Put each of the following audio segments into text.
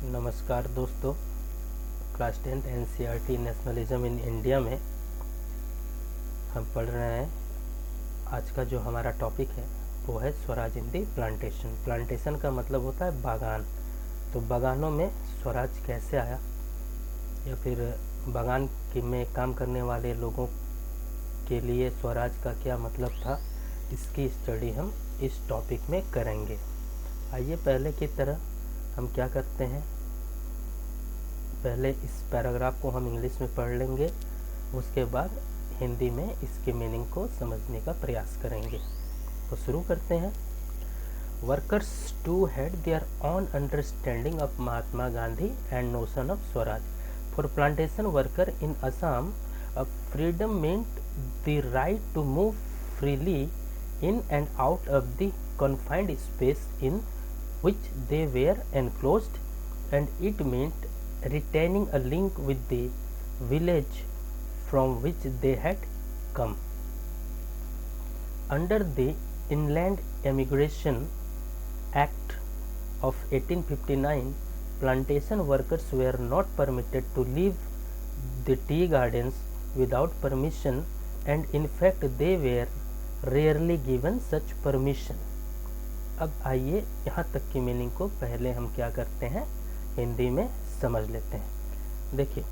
नमस्कार दोस्तों, class 10th NCERT nationalism in India में हम पढ़ रहे हैं। आज का जो हमारा टॉपिक है वो है स्वराज इन दी प्लांटेशन। प्लांटेशन का मतलब होता है बागान। तो बागानों में स्वराज कैसे आया या फिर बागान में काम करने वाले लोगों के लिए स्वराज का क्या मतलब था, इसकी स्टडी हम इस टॉपिक में करेंगे। आइए पहले की तरह हम क्या करते हैं, पहले इस पैराग्राफ को हम इंग्लिश में पढ़ लेंगे, उसके बाद हिंदी में इसके मीनिंग को समझने का प्रयास करेंगे। तो शुरू करते हैं। Workers too had their own understanding of Mahatma Gandhi and notion of swaraj. For plantation worker in Assam, freedom meant the right to move freely in and out of the confined space in which they were enclosed, and it meant retaining a link with the village from which they had come. Under the Inland Emigration Act of 1859, plantation workers were not permitted to leave the tea gardens without permission, and in fact they were rarely given such permission. अब आइए यहाँ तक की meaning को पहले हम क्या करते हैं, हिंदी में समझ लेते हैं। देखिए,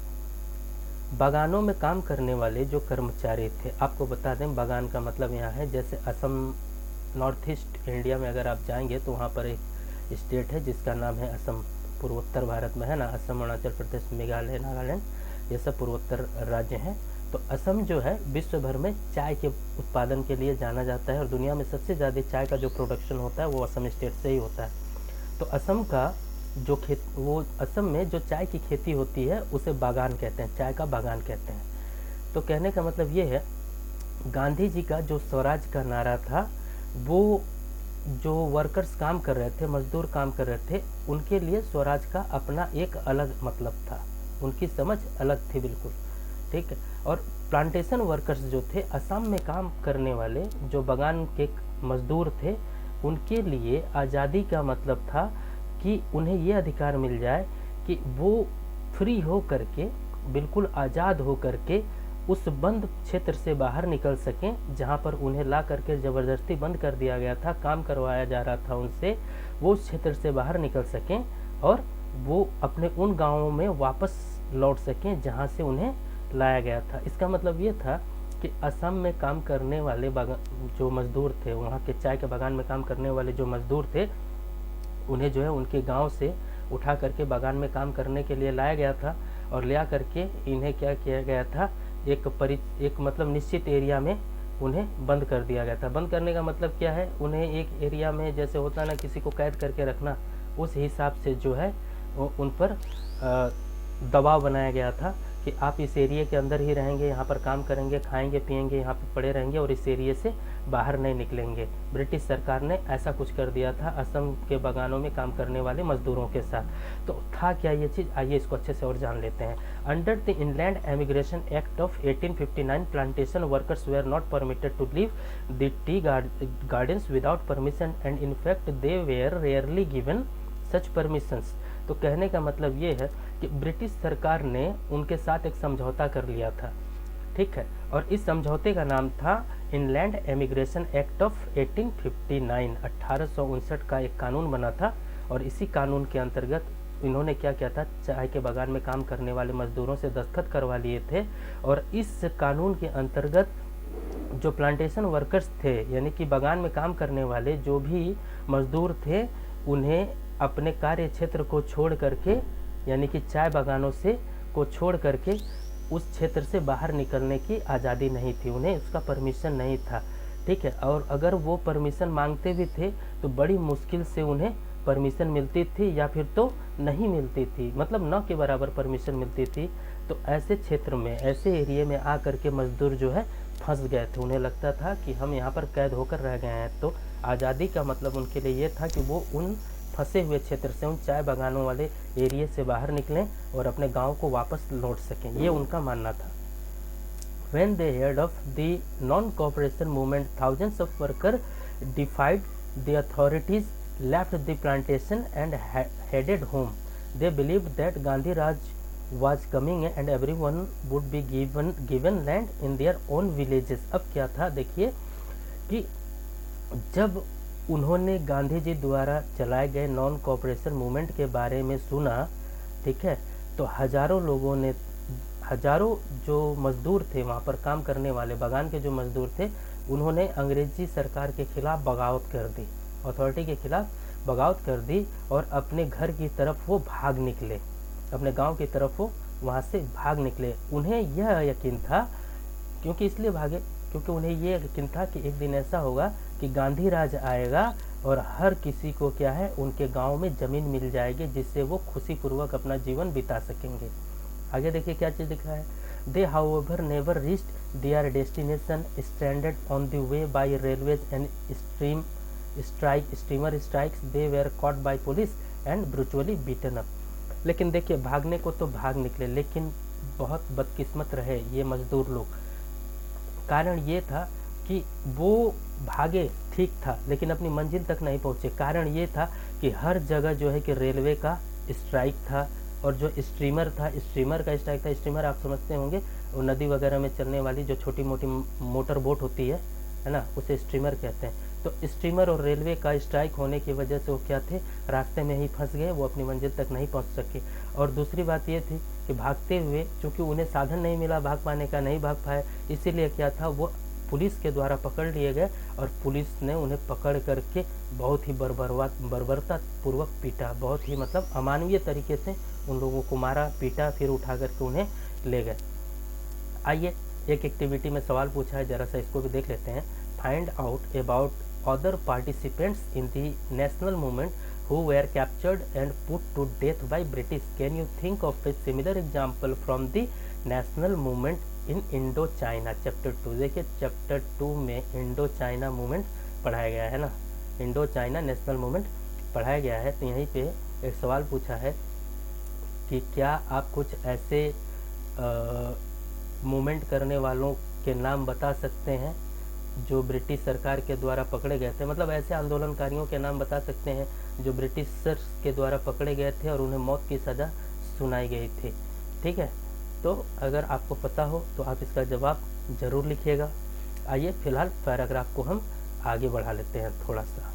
बागानों में काम करने वाले जो कर्मचारी थे, आपको बता दें बागान का मतलब यहाँ है, जैसे असम, नॉर्थ ईस्ट इंडिया में अगर आप जाएंगे तो वहाँ पर एक स्टेट है जिसका नाम है असम, पूर्वोत्तर भारत में है ना। असम, अरुणाचल प्रदेश, मेघालय, नागालैंड, ये सब पूर्वोत्तर राज्य हैं। तो असम जो है विश्व भर में चाय के उत्पादन के लिए जाना जाता है, और दुनिया में सबसे ज़्यादा चाय का जो प्रोडक्शन होता है वो असम स्टेट से ही होता है। तो असम का जो वो असम में जो चाय की खेती होती है उसे बागान कहते हैं, चाय का बागान कहते हैं। तो कहने का मतलब ये है, गांधी जी का जो स्वराज का नारा था, वो जो वर्कर्स काम कर रहे थे, मजदूर काम कर रहे थे, उनके लिए स्वराज का अपना एक अलग मतलब था, उनकी समझ अलग थी बिल्कुल, ठीक है। और प्लांटेशन वर्कर्स जो थे, असम में काम करने वाले जो बागान के मजदूर थे, उनके लिए आज़ादी का मतलब था कि उन्हें ये अधिकार मिल जाए कि वो फ्री हो करके, बिल्कुल आज़ाद हो करके उस बंद क्षेत्र से बाहर निकल सकें जहाँ पर उन्हें ला करके ज़बरदस्ती बंद कर दिया गया था, काम करवाया जा रहा था उनसे, वो उस क्षेत्र से बाहर निकल सकें और वो अपने उन गाँवों में वापस लौट सकें जहाँ से उन्हें लाया गया था। इसका मतलब ये था कि असम में काम करने वाले जो मजदूर थे, वहाँ के चाय के बागान में काम करने वाले जो मजदूर थे, उन्हें जो है उनके गांव से उठा करके बागान में काम करने के लिए लाया गया था, और ले करके इन्हें क्या किया गया था, एक मतलब निश्चित एरिया में उन्हें बंद कर दिया गया था। बंद करने का मतलब क्या है, उन्हें एक एरिया में जैसे होता है ना किसी को कैद करके रखना, उस हिसाब से जो है उन पर दबाव बनाया गया था कि आप इस एरिया के अंदर ही रहेंगे, यहाँ पर काम करेंगे, खाएंगे पिएंगे, यहाँ पर पड़े रहेंगे और इस एरिया से बाहर नहीं निकलेंगे। ब्रिटिश सरकार ने ऐसा कुछ कर दिया था असम के बागानों में काम करने वाले मजदूरों के साथ। तो था क्या ये चीज़, आइए इसको अच्छे से और जान लेते हैं। Under the inland emigration act of 1859, plantation workers were not permitted to leave the tea gardens without permission, and in fact they were rarely given such permissions. तो कहने का मतलब ये है कि ब्रिटिश सरकार ने उनके साथ एक समझौता कर लिया था, ठीक है, और इस समझौते का नाम था इनलैंड एमिग्रेशन एक्ट ऑफ 1859। 1859 का एक कानून बना था, और इसी कानून के अंतर्गत इन्होंने क्या किया था, चाय के बागान में काम करने वाले मजदूरों से दस्तखत करवा लिए थे। और इस कानून के अंतर्गत जो प्लांटेशन वर्कर्स थे, यानी कि बागान में काम करने वाले जो भी मजदूर थे, उन्हें अपने कार्य क्षेत्र को छोड़ करके, यानी कि चाय बागानों से को छोड़ करके उस क्षेत्र से बाहर निकलने की आज़ादी नहीं थी, उन्हें उसका परमिशन नहीं था, ठीक है। और अगर वो परमिशन मांगते भी थे तो बड़ी मुश्किल से उन्हें परमिशन मिलती थी, या फिर तो नहीं मिलती थी, मतलब न के बराबर परमिशन मिलती थी। तो ऐसे क्षेत्र में, ऐसे एरिया में आ करके मजदूर जो है फंस गए थे, उन्हें लगता था कि हम यहाँ पर कैद होकर रह गए हैं। तो आज़ादी का मतलब उनके लिए ये था कि वो उन फंसे हुए क्षेत्र से, उन चाय बागानों वाले एरिया से बाहर निकलें और अपने गांव को वापस लौट सकें, ये उनका मानना था। When they heard of the non-cooperation movement, thousands of workers defied the authorities, left the plantation and headed home. They believe that Gandhi Raj was coming and everyone would be given land in their own villages। अब क्या था देखिए कि जब उन्होंने गांधी जी द्वारा चलाए गए नॉन कोऑपरेशन मूवमेंट के बारे में सुना, ठीक है, तो हजारों लोगों ने, हजारों जो मजदूर थे वहाँ पर काम करने वाले बागान के जो मजदूर थे, उन्होंने अंग्रेजी सरकार के खिलाफ बगावत कर दी, अथॉरिटी के खिलाफ बगावत कर दी और अपने घर की तरफ वो भाग निकले, अपने गांव की तरफ वो वहाँ से भाग निकले। उन्हें यह यकीन था, क्योंकि इसलिए भागे क्योंकि उन्हें ये यकीन था कि एक दिन ऐसा होगा कि गांधी राज आएगा और हर किसी को क्या है, उनके गांव में ज़मीन मिल जाएगी जिससे वो खुशीपूर्वक अपना जीवन बिता सकेंगे। आगे देखिए क्या चीज़ लिखा है। They however never reached their destination, stranded on the way by railways and steamer strikes, they were caught by police and brutally beaten up. लेकिन देखिए भागने को तो भाग निकले, लेकिन बहुत बदकिस्मत रहे ये मजदूर लोग। कारण ये था कि वो भागे ठीक था, लेकिन अपनी मंजिल तक नहीं पहुँचे। कारण ये था कि हर जगह जो है कि रेलवे का स्ट्राइक था, और जो स्टीमर था, स्टीमर का स्ट्राइक था। स्टीमर आप समझते होंगे, वो नदी वगैरह में चलने वाली जो छोटी मोटी मोटर बोट होती है ना, उसे स्टीमर कहते हैं। तो स्टीमर और रेलवे का स्ट्राइक होने की वजह से वो क्या थे, रास्ते में ही फंस गए, वो अपनी मंजिल तक नहीं पहुंच सके। और दूसरी बात ये थी कि भागते हुए चूँकि उन्हें साधन नहीं मिला भाग पाने का, नहीं भाग पाए, इसीलिए क्या था, वो पुलिस के द्वारा पकड़ लिए गए और पुलिस ने उन्हें पकड़ करके बहुत ही बर्बरतापूर्वक पीटा, बहुत ही मतलब अमानवीय तरीके से उन लोगों को मारा, पीटा, फिर उठा करके उन्हें ले गए। आइए एक एक्टिविटी में सवाल पूछा है, जरा सा इसको भी देख लेते हैं। Find out about other participants in the national movement who were captured and put to death by British. Can you think of a similar example from the national movement in Indo-China? Chapter 2 देखिए, chapter 2 में Indo China movement पढ़ाया गया है ना, Indo China national movement पढ़ाया गया है। तो यहीं पे एक सवाल पूछा है कि क्या आप कुछ ऐसे मूवमेंट करने वालों के नाम बता सकते हैं जो ब्रिटिश सरकार के द्वारा पकड़े गए थे, मतलब ऐसे आंदोलनकारियों के नाम बता सकते हैं जो ब्रिटिशर्स के द्वारा पकड़े गए थे और उन्हें मौत की सज़ा सुनाई गई थी। ठीक है, तो अगर आपको पता हो तो आप इसका जवाब ज़रूर लिखिएगा। आइए फिलहाल पैराग्राफ को हम आगे बढ़ा लेते हैं थोड़ा सा।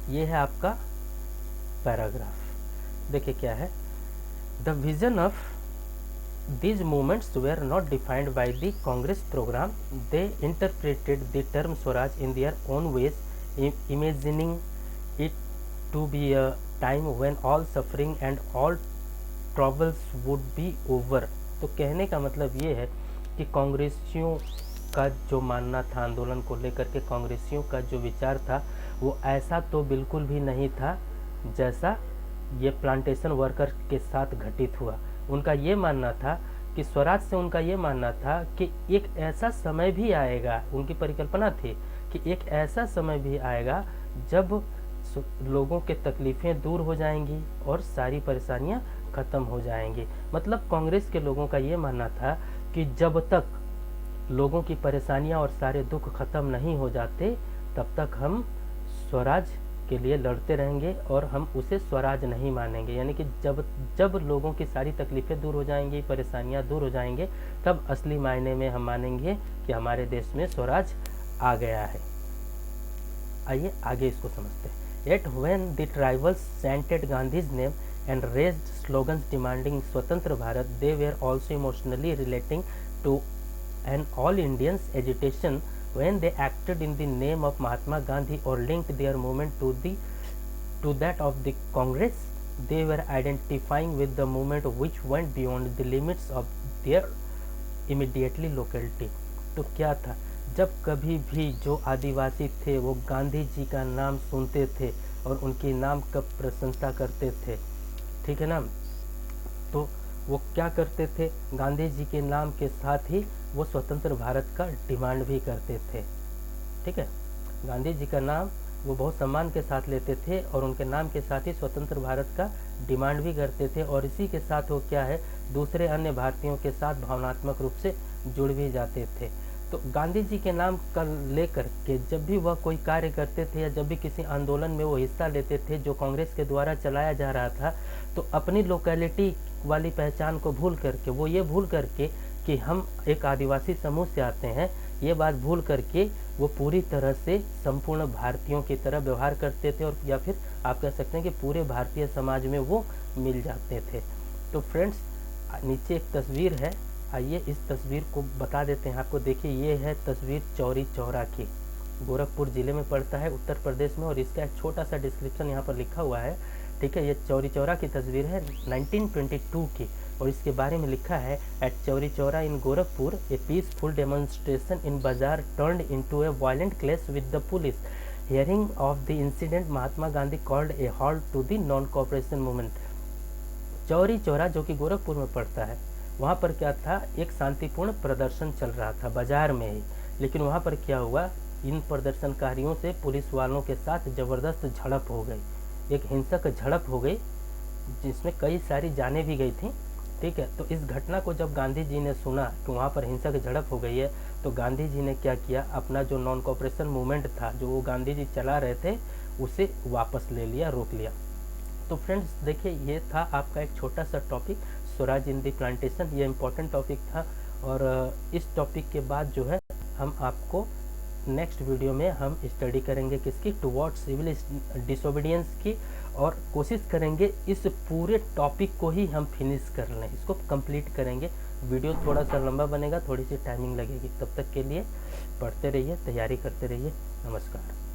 ये है आपका पैराग्राफ, देखिए क्या है। The vision of These movements were not defined by the Congress program. They interpreted the term Swaraj in their own ways, imagining it to be a time when all suffering and all troubles would be over. तो कहने का मतलब ये है कि कांग्रेसियों का जो मानना था, आंदोलन को लेकर के कांग्रेसियों का जो विचार था, वो ऐसा तो बिल्कुल भी नहीं था जैसा ये प्लांटेशन वर्कर के साथ घटित हुआ। उनका ये मानना था कि स्वराज से उनका ये मानना था कि एक ऐसा समय भी आएगा, उनकी परिकल्पना थी कि एक ऐसा समय भी आएगा जब लोगों के तकलीफ़ें दूर हो जाएंगी और सारी परेशानियां ख़त्म हो जाएंगी। मतलब कांग्रेस के लोगों का ये मानना था कि जब तक लोगों की परेशानियां और सारे दुख ख़त्म नहीं हो जाते, तब तक हम स्वराज के लिए लड़ते रहेंगे और हम उसे स्वराज नहीं मानेंगे। यानी कि जब लोगों की सारी तकलीफ़ें दूर हो जाएंगी, परेशानियां दूर हो जाएंगे, तब असली मायने में हम मानेंगे कि हमारे देश में स्वराज आ गया है। आइए आगे इसको समझते हैं। Yet when the tribals chanted Gandhi's name and raised slogans demanding स्वतंत्र Bharat, they were also emotionally relating to an all Indians agitation when they acted in the name of Mahatma Gandhi or linked their movement to that of the Congress. They were identifying with the movement which went beyond the limits of their immediately locality. तो क्या था, जब कभी भी जो आदिवासी थे वो गांधी जी का नाम सुनते थे और उनके नाम का प्रशंसा करते थे, ठीक है ना, तो वो क्या करते थे, गांधी जी के नाम के साथ ही वो स्वतंत्र भारत का डिमांड भी करते थे। ठीक है, गांधी जी का नाम वो बहुत सम्मान के साथ लेते थे और उनके नाम के साथ ही स्वतंत्र भारत का डिमांड भी करते थे, और इसी के साथ वो क्या है, दूसरे अन्य भारतीयों के साथ भावनात्मक रूप से जुड़ भी जाते थे। तो गांधी जी के नाम का लेकर के जब भी वह कोई कार्य करते थे या जब भी किसी आंदोलन में वो हिस्सा लेते थे जो कांग्रेस के द्वारा चलाया जा रहा था, तो अपनी लोकेलिटी वाली पहचान को भूल करके, वो ये भूल करके कि हम एक आदिवासी समूह से आते हैं, ये बात भूल करके वो पूरी तरह से संपूर्ण भारतीयों की तरह व्यवहार करते थे, और या फिर आप कह सकते हैं कि पूरे भारतीय समाज में वो मिल जाते थे। तो फ्रेंड्स नीचे एक तस्वीर है, आइए इस तस्वीर को बता देते हैं आपको। देखिए ये है तस्वीर चौरी चौरा की, गोरखपुर ज़िले में पड़ता है उत्तर प्रदेश में, और इसका एक छोटा सा डिस्क्रिप्शन यहाँ पर लिखा हुआ है, ठीक है। ये चौरी चौरा की तस्वीर है 1922 की, और इसके बारे में लिखा है at Chauri Chaura in Gorakhpur a peaceful demonstration in bazaar turned into a violent clash with the police. Hearing of the incident Mahatma Gandhi called a halt to the non cooperation movement. Chauri Chaura जो कि गोरखपुर में पड़ता है, वहाँ पर क्या था, एक शांतिपूर्ण प्रदर्शन चल रहा था बाजार में ही, लेकिन वहाँ पर क्या हुआ, इन प्रदर्शनकारियों से पुलिस वालों के साथ ज़बरदस्त झड़प हो गई, एक हिंसक झड़प हो गई जिसमें कई सारी जानें भी गई थी, ठीक है। तो इस घटना को जब गांधी जी ने सुना कि वहाँ पर हिंसक झड़प हो गई है, तो गांधी जी ने क्या किया, अपना जो नॉन कोऑपरेशन मूवमेंट था जो वो गांधी जी चला रहे थे उसे वापस ले लिया, रोक लिया। तो फ्रेंड्स देखिए ये था आपका एक छोटा सा टॉपिक, स्वराज इन दी प्लांटेशन, ये इम्पोर्टेंट टॉपिक था। और इस टॉपिक के बाद जो है हम आपको नेक्स्ट वीडियो में हम स्टडी करेंगे किसकी, टुवर्ड्स सिविल डिसोबीडियंस की, और कोशिश करेंगे इस पूरे टॉपिक को ही हम फिनिश कर लें, इसको कंप्लीट करेंगे। वीडियो थोड़ा सा लंबा बनेगा, थोड़ी सी टाइमिंग लगेगी, तब तक के लिए पढ़ते रहिए, तैयारी करते रहिए। नमस्कार।